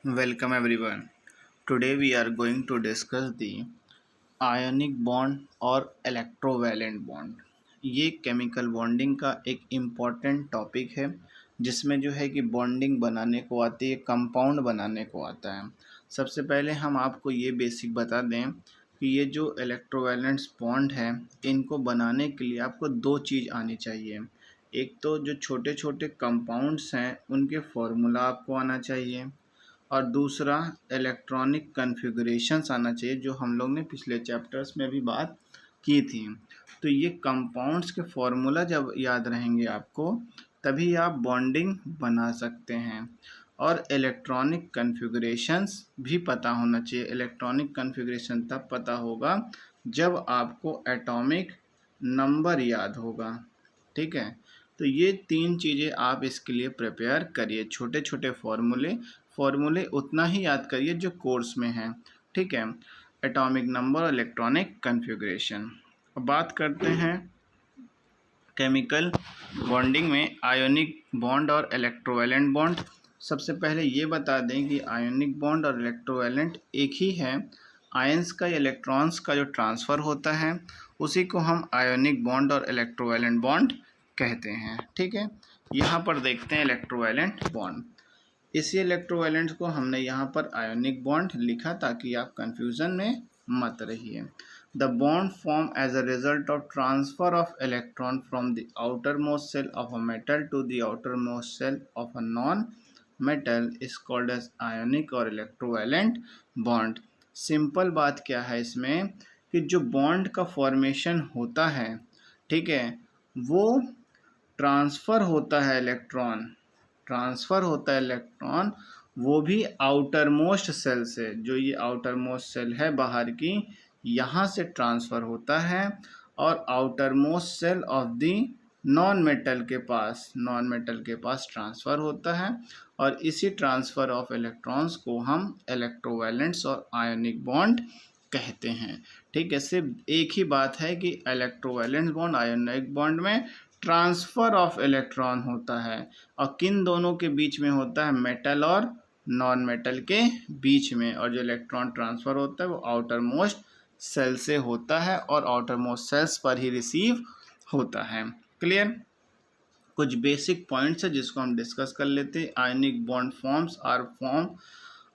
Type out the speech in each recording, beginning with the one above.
Welcome everyone. Today we are going to discuss the ionic bond और electrovalent bond. ये chemical bonding का एक important topic है जिसमें जो है कि बॉन्डिंग बनाने को आती है, कंपाउंड बनाने को आता है। सबसे पहले हम आपको ये बेसिक बता दें कि ये जो इलेक्ट्रोवैलेंट्स बॉन्ड है इनको बनाने के लिए आपको दो चीज़ आनी चाहिए। एक तो जो छोटे छोटे कंपाउंड्स हैं उनके फॉर्मूला आपको आना चाहिए और दूसरा इलेक्ट्रॉनिक कन्फिगरेशंस आना चाहिए जो हम लोग ने पिछले चैप्टर्स में भी बात की थी। तो ये कंपाउंड्स के फॉर्मूला जब याद रहेंगे आपको तभी आप बॉन्डिंग बना सकते हैं और इलेक्ट्रॉनिक कन्फिगरेशंस भी पता होना चाहिए। इलेक्ट्रॉनिक कन्फिगरेशन तब पता होगा जब आपको एटॉमिक नंबर याद होगा। ठीक है, तो ये तीन चीज़ें आप इसके लिए प्रिपेयर करिए। छोटे छोटे फॉर्मूले उतना ही याद करिए जो कोर्स में है। ठीक है, एटॉमिक नंबर और इलेक्ट्रॉनिक कन्फिग्रेशन। अब बात करते हैं केमिकल बॉन्डिंग में आयोनिक बॉन्ड और इलेक्ट्रोवैलेंट बॉन्ड। सबसे पहले ये बता दें कि आयोनिक बॉन्ड और इलेक्ट्रोवैलेंट एक ही है। आयंस का या इलेक्ट्रॉन्स का जो ट्रांसफ़र होता है उसी को हम आयोनिक बॉन्ड और इलेक्ट्रोवैलेंट बॉन्ड कहते हैं। ठीक है, यहाँ पर देखते हैं इलेक्ट्रोवैलेंट बॉन्ड। इसी इलेक्ट्रोवैलेंट को हमने यहाँ पर आयोनिक बॉन्ड लिखा ताकि आप कंफ्यूजन में मत रहिए। The bond form as a result of transfer of electron from the outer most shell of a metal to the outer most shell of a non metal is called as ionic और electrovalent bond. Simple बात क्या है इसमें कि जो bond का formation होता है, ठीक है, वो ट्रांसफ़र होता है इलेक्ट्रॉन, वो भी आउटर मोस्ट सेल से। जो ये आउटर मोस्ट सेल है बाहर की, यहाँ से ट्रांसफ़र होता है और outer most shell of the non metal के पास ट्रांसफ़र होता है। और इसी ट्रांसफ़र ऑफ इलेक्ट्रॉन्स को हम इलेक्ट्रोवैलेंट्स और आयोनिक बॉन्ड कहते हैं। ठीक है, सिर्फ एक ही बात है कि इलेक्ट्रोवैलेंट बॉन्ड आयोनिक बॉन्ड में ट्रांसफ़र ऑफ इलेक्ट्रॉन होता है और किन दोनों के बीच में होता है, मेटल और नॉन मेटल के बीच में। और जो इलेक्ट्रॉन ट्रांसफ़र होता है वो आउटर मोस्ट सेल से होता है और आउटर मोस्ट सेल्स पर ही रिसीव होता है। क्लियर? कुछ बेसिक पॉइंट्स है जिसको हम डिस्कस कर लेते हैं। Ionic bond forms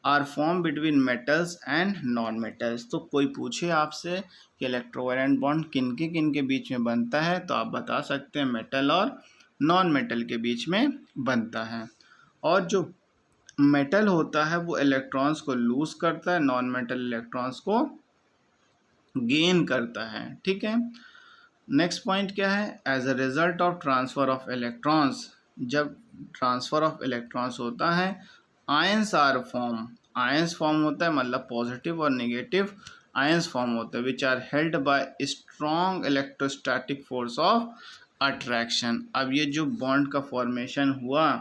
are form between metals and non metals. तो कोई पूछे आपसे कि इलेक्ट्रोवैलेंट बॉन्ड किन के बीच में बनता है तो आप बता सकते हैं मेटल और नॉन मेटल के बीच में बनता है। और जो मेटल होता है वो इलेक्ट्रॉन्स को लूज करता है, नॉन मेटल इलेक्ट्रॉन्स को गेन करता है। ठीक है, नेक्स्ट पॉइंट क्या है, as a result of transfer of electrons. जब ट्रांसफ़र ऑफ इलेक्ट्रॉन्स होता है आयंस फॉर्म होता है, मतलब पॉजिटिव और नेगेटिव आयंस फॉर्म होते हैं which are held by strong electrostatic force of attraction. अब ये जो बॉन्ड का फॉर्मेशन हुआ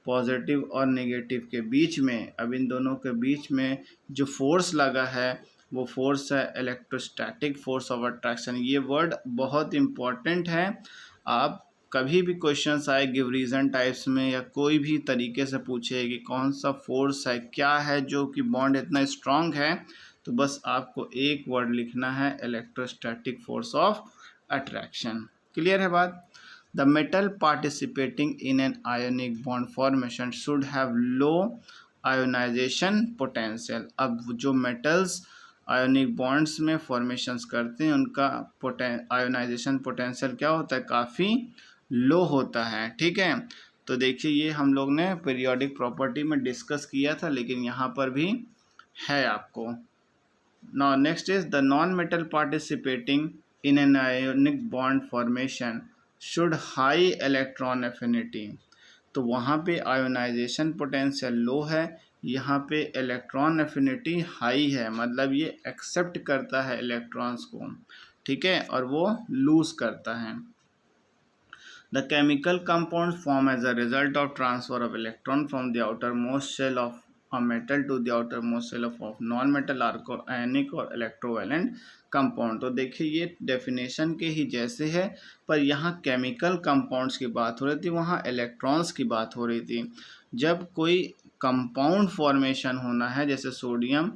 पॉजिटिव और नेगेटिव के बीच में, अब इन दोनों के बीच में जो फोर्स लगा है वो फोर्स है इलेक्ट्रोस्टैटिक फोर्स ऑफ अट्रैक्शन। ये वर्ड बहुत इम्पॉर्टेंट है। आप कभी भी क्वेश्चंस आए गिव रीज़न टाइप्स में या कोई भी तरीके से पूछे कि कौन सा फोर्स है, क्या है जो कि बॉन्ड इतना स्ट्रांग है, तो बस आपको एक वर्ड लिखना है, electrostatic force of attraction. Clear है बात? The metal participating in an ionic bond formation should have low ionization potential। अब जो मेटल्स आयोनिक बॉन्ड्स में फॉर्मेशंस करते हैं उनका आयोनाइजेशन पोटेंशियल क्या होता है, काफ़ी लो होता है। ठीक है, तो देखिए ये हम लोग ने पीरियोडिक प्रॉपर्टी में डिस्कस किया था लेकिन यहाँ पर भी है आपको। Now next is the non metal participating in an ionic bond formation should high electron affinity. तो वहाँ पे आयोनाइजेशन पोटेंशियल लो है, यहाँ पे इलेक्ट्रॉन एफिनिटी हाई है, मतलब ये एक्सेप्ट करता है इलेक्ट्रॉन्स को। ठीक है, और वो लूज करता है। The chemical compound form as a result of transfer of electron from the outer most shell of a metal to the outermost shell of non-metal are ionic और इलेक्ट्रोवैलेंट कंपाउंड। तो देखिए ये डेफिनेशन के ही जैसे है, पर यहाँ केमिकल कंपाउंड्स की बात हो रही थी, वहाँ इलेक्ट्रॉन्स की बात हो रही थी। जब कोई कंपाउंड फॉर्मेशन होना है, जैसे सोडियम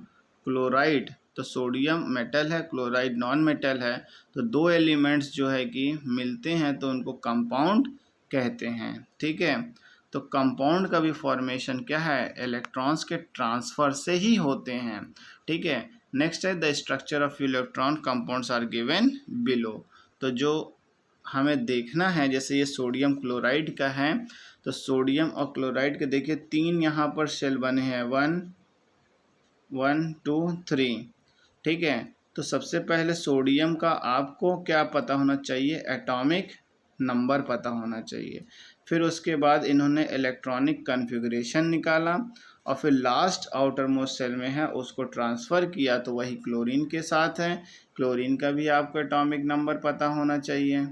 क्लोराइड, तो सोडियम मेटल है, क्लोराइड नॉन मेटल है, तो दो एलिमेंट्स जो है कि मिलते हैं तो उनको कंपाउंड कहते हैं। ठीक है, तो कंपाउंड का भी फॉर्मेशन क्या है, इलेक्ट्रॉन्स के ट्रांसफ़र से ही होते हैं। ठीक है, नेक्स्ट है the structure of electron compounds are given below. तो जो हमें देखना है, जैसे ये सोडियम क्लोराइड का है, तो सोडियम और क्लोराइड के देखिए 3 यहाँ पर शेल बने हैं, 1 1 2 3। ठीक है, तो सबसे पहले सोडियम का आपको क्या पता होना चाहिए, एटॉमिक नंबर पता होना चाहिए। फिर उसके बाद इन्होंने इलेक्ट्रॉनिक कन्फिग्रेशन निकाला और फिर लास्ट आउटर मोस्ट सेल में है उसको ट्रांसफ़र किया, तो वही क्लोरीन के साथ है। क्लोरीन का भी आपको एटॉमिक नंबर पता होना चाहिए।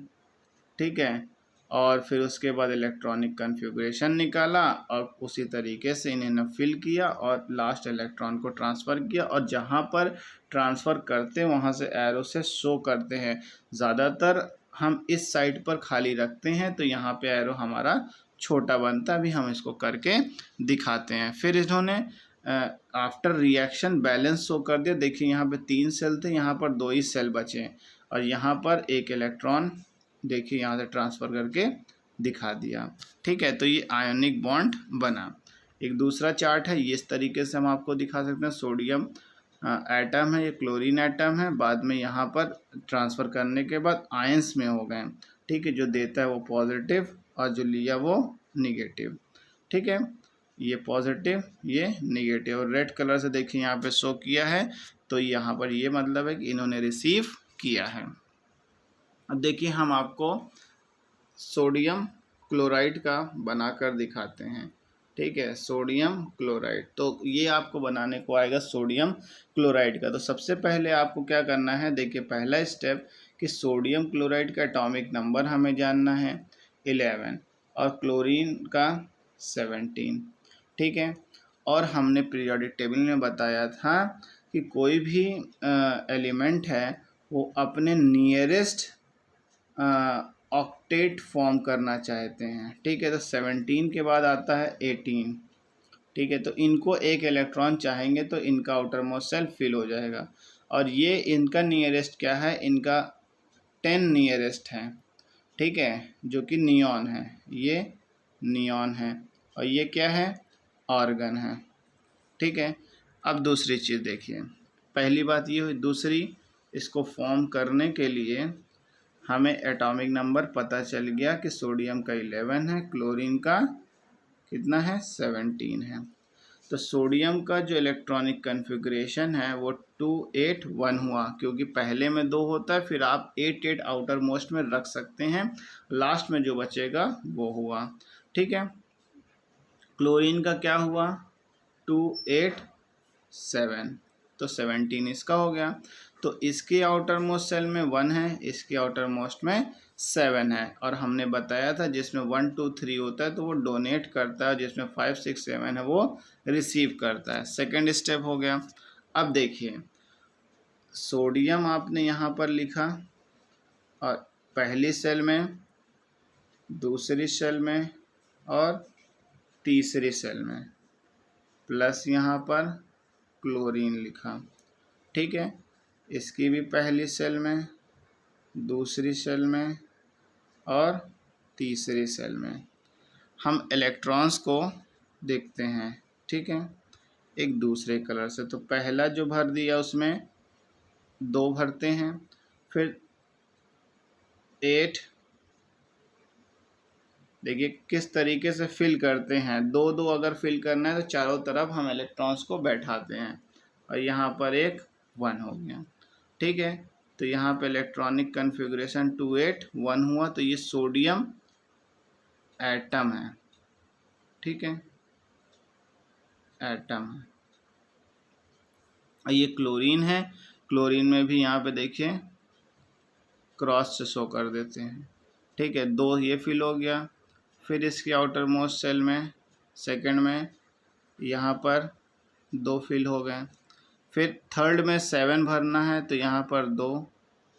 ठीक है, और फिर उसके बाद इलेक्ट्रॉनिक कन्फिग्रेशन निकाला और उसी तरीके से इन्हें फिल किया और लास्ट इलेक्ट्रॉन को ट्रांसफ़र किया, और जहाँ पर ट्रांसफ़र करते हैं वहाँ से एरो से शो करते हैं। ज़्यादातर हम इस साइड पर खाली रखते हैं, तो यहाँ पे एरो हमारा छोटा बनता है। अभी हम इसको करके दिखाते हैं। फिर इन्होंने आफ्टर रिएक्शन बैलेंस शो कर दिया। देखिए यहाँ पे 3 सेल थे, यहाँ पर 2 ही सेल बचे और यहाँ पर एक इलेक्ट्रॉन देखिए यहाँ से ट्रांसफ़र करके दिखा दिया। ठीक है, तो ये आयोनिक बॉन्ड बना। एक दूसरा चार्ट है, ये इस तरीके से हम आपको दिखा सकते हैं। सोडियम एटम है, ये क्लोरीन एटम है, बाद में यहाँ पर ट्रांसफ़र करने के बाद आयंस में हो गए। ठीक है, जो देता है वो पॉजिटिव और जो लिया वो निगेटिव। ठीक है, ये पॉजिटिव ये निगेटिव, और रेड कलर से देखिए यहाँ पे शो किया है, तो यहाँ पर ये मतलब है कि इन्होंने रिसीव किया है। अब देखिए हम आपको सोडियम क्लोराइड का बनाकर दिखाते हैं। ठीक है, सोडियम क्लोराइड, तो ये आपको बनाने को आएगा सोडियम क्लोराइड का। तो सबसे पहले आपको क्या करना है, देखिए पहला स्टेप कि सोडियम क्लोराइड का एटॉमिक नंबर हमें जानना है 11 और क्लोरीन का 17। ठीक है, और हमने पीरियोडिक टेबल में बताया था कि कोई भी एलिमेंट है वो अपने नियरेस्ट ऑक्टेट फॉर्म करना चाहते हैं। ठीक है, तो 17 के बाद आता है 18। ठीक है, तो इनको एक इलेक्ट्रॉन चाहेंगे तो इनका आउटर मोस्ट सेल फिल हो जाएगा, और ये इनका नियरेस्ट क्या है, इनका 10 नियरेस्ट है। ठीक है, जो कि नियॉन है, ये नियॉन है और ये क्या है, आर्गन है। ठीक है, अब दूसरी चीज़ देखिए, पहली बात ये हुई। दूसरी, इसको फॉर्म करने के लिए हमें एटॉमिक नंबर पता चल गया कि सोडियम का 11 है, क्लोरीन का कितना है, 17 है। तो सोडियम का जो इलेक्ट्रॉनिक कन्फिग्रेशन है वो 281 हुआ, क्योंकि पहले में 2 होता है, फिर आप 88 आउटर मोस्ट में रख सकते हैं, लास्ट में जो बचेगा वो हुआ। ठीक है, क्लोरीन का क्या हुआ, 287, तो 17 इसका हो गया। तो इसके आउटर मोस्ट सेल में 1 है, इसके आउटर मोस्ट में 7 है, और हमने बताया था जिसमें 1 2 3 होता है तो वो डोनेट करता है, जिसमें 5 6 7 है वो रिसीव करता है। सेकंड स्टेप हो गया। अब देखिए सोडियम आपने यहाँ पर लिखा, और पहली सेल में, दूसरी सेल में और तीसरी सेल में, प्लस यहाँ पर क्लोरीन लिखा। ठीक है, इसकी भी पहली सेल में, दूसरी सेल में और तीसरी सेल में। हम इलेक्ट्रॉन्स को देखते हैं। ठीक है, एक दूसरे कलर से, तो पहला जो भर दिया उसमें 2 भरते हैं, फिर 8 देखिए किस तरीके से फिल करते हैं। 2 2 अगर फिल करना है तो चारों तरफ हम इलेक्ट्रॉन्स को बैठाते हैं, और यहाँ पर एक 1 हो गया। ठीक है, तो यहाँ पे इलेक्ट्रॉनिक कन्फिग्रेशन 281 हुआ, तो ये सोडियम एटम है। ठीक है, एटम है। और ये क्लोरीन है, क्लोरीन में भी यहाँ पे देखिए क्रॉस से शो कर देते हैं। ठीक है, 2 ये फिल हो गया, फिर इसके आउटर मोस्ट सेल में सेकंड में यहाँ पर 2 फिल हो गए, फिर थर्ड में 7 भरना है, तो यहाँ पर 2,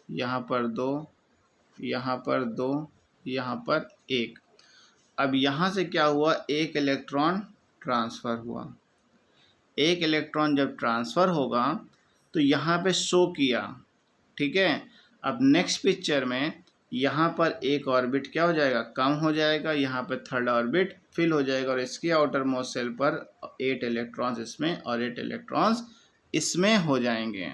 यहाँ पर 2, यहाँ पर 2, यहाँ पर 1। अब यहाँ से क्या हुआ, एक इलेक्ट्रॉन ट्रांसफ़र हुआ। एक इलेक्ट्रॉन जब ट्रांसफ़र होगा तो यहाँ पे शो किया, ठीक है। अब नेक्स्ट पिक्चर में यहाँ पर एक ऑर्बिट क्या हो जाएगा, कम हो जाएगा, यहाँ पे थर्ड ऑर्बिट फिल हो जाएगा और इसके आउटर मोस्ट शेल पर 8 इलेक्ट्रॉन्स इसमें और 8 इलेक्ट्रॉन्स इसमें हो जाएंगे,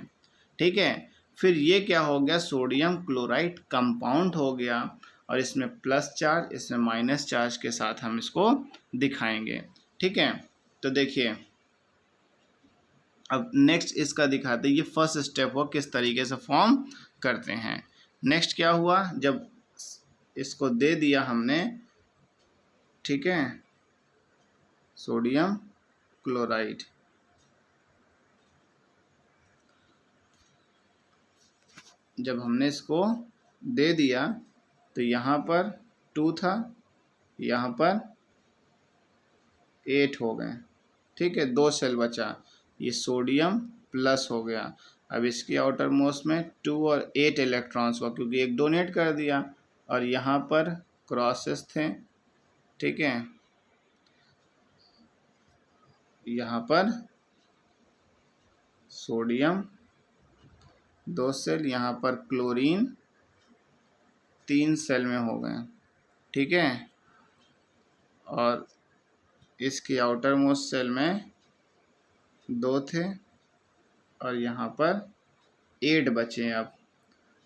ठीक है। फिर ये क्या हो गया, सोडियम क्लोराइड कंपाउंड हो गया और इसमें प्लस चार्ज इसमें माइनस चार्ज के साथ हम इसको दिखाएंगे, ठीक है। तो देखिए अब नेक्स्ट इसका दिखाते हैं, ये फर्स्ट स्टेप हो किस तरीके से फॉर्म करते हैं। नेक्स्ट क्या हुआ, जब इसको दे दिया हमने, ठीक है, सोडियम क्लोराइड, जब हमने इसको दे दिया तो यहाँ पर 2 था, यहाँ पर 8 हो गए, ठीक है, 2 सेल बचा, ये सोडियम प्लस हो गया। अब इसकी आउटर मोस्ट में 2 और 8 इलेक्ट्रॉन्स हुआ क्योंकि एक डोनेट कर दिया और यहाँ पर क्रॉसेस थे, ठीक है, यहाँ पर सोडियम 2 सेल, यहाँ पर क्लोरीन 3 सेल में हो गए, ठीक है, और इसकी आउटर मोस्ट सेल में 2 थे और यहाँ पर 8 बचे अब,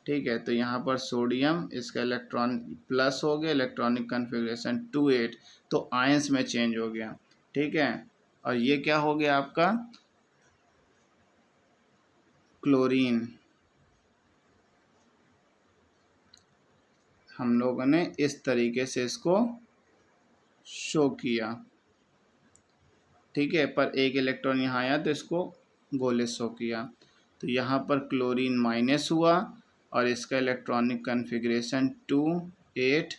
ठीक है। तो यहाँ पर सोडियम इसका इलेक्ट्रॉन प्लस हो गया, इलेक्ट्रॉनिक कन्फिग्रेशन 2 8, तो आयंस में चेंज हो गया, ठीक है। और ये क्या हो गया आपका क्लोरीन, हम लोगों ने इस तरीके से इसको शो किया, ठीक है, पर एक इलेक्ट्रॉन यहाँ आया तो इसको गोले शो किया। तो यहाँ पर क्लोरीन माइनस हुआ और इसका इलेक्ट्रॉनिक कन्फिग्रेशन 2 8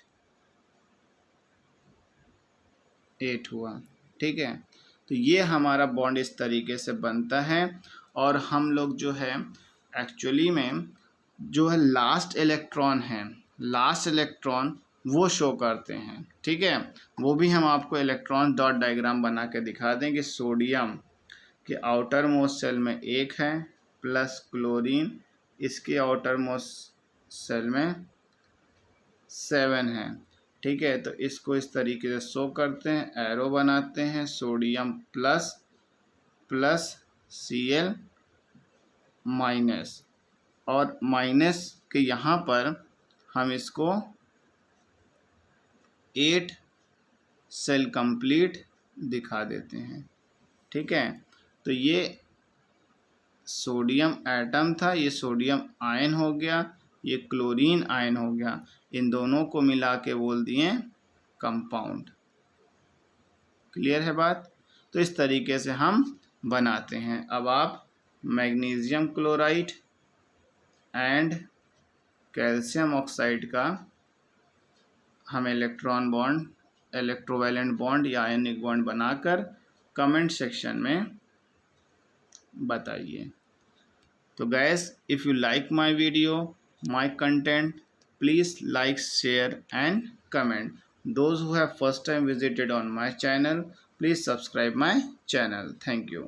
8 हुआ, ठीक है। तो ये हमारा बॉन्ड इस तरीके से बनता है और हम लोग जो है एक्चुअली में जो है लास्ट इलेक्ट्रॉन वो शो करते हैं, ठीक है। वो भी हम आपको इलेक्ट्रॉन डॉट डायग्राम बना के दिखा दें कि सोडियम के आउटर मोस्ट सेल में 1 है प्लस क्लोरीन इसके आउटर मोस्ट सेल में 7 है, ठीक है। तो इसको इस तरीके से शो करते हैं, एरो बनाते हैं, sodium plus plus Cl minus, और माइनस के यहाँ पर हम इसको 8 सेल कंप्लीट दिखा देते हैं, ठीक है। तो ये सोडियम एटम था, ये सोडियम आयन हो गया, ये क्लोरीन आयन हो गया, इन दोनों को मिला के बोल दिए कंपाउंड। क्लियर है बात। तो इस तरीके से हम बनाते हैं। अब आप magnesium chloride and calcium oxide का हम इलेक्ट्रॉन बॉन्ड, इलेक्ट्रोवैलेंट बॉन्ड या आयनिक बॉन्ड बनाकर कमेंट सेक्शन में बताइए। तो guys, if you like my video, my content, please like, share and comment. Those who have first time visited on my channel, please subscribe my channel. Thank you.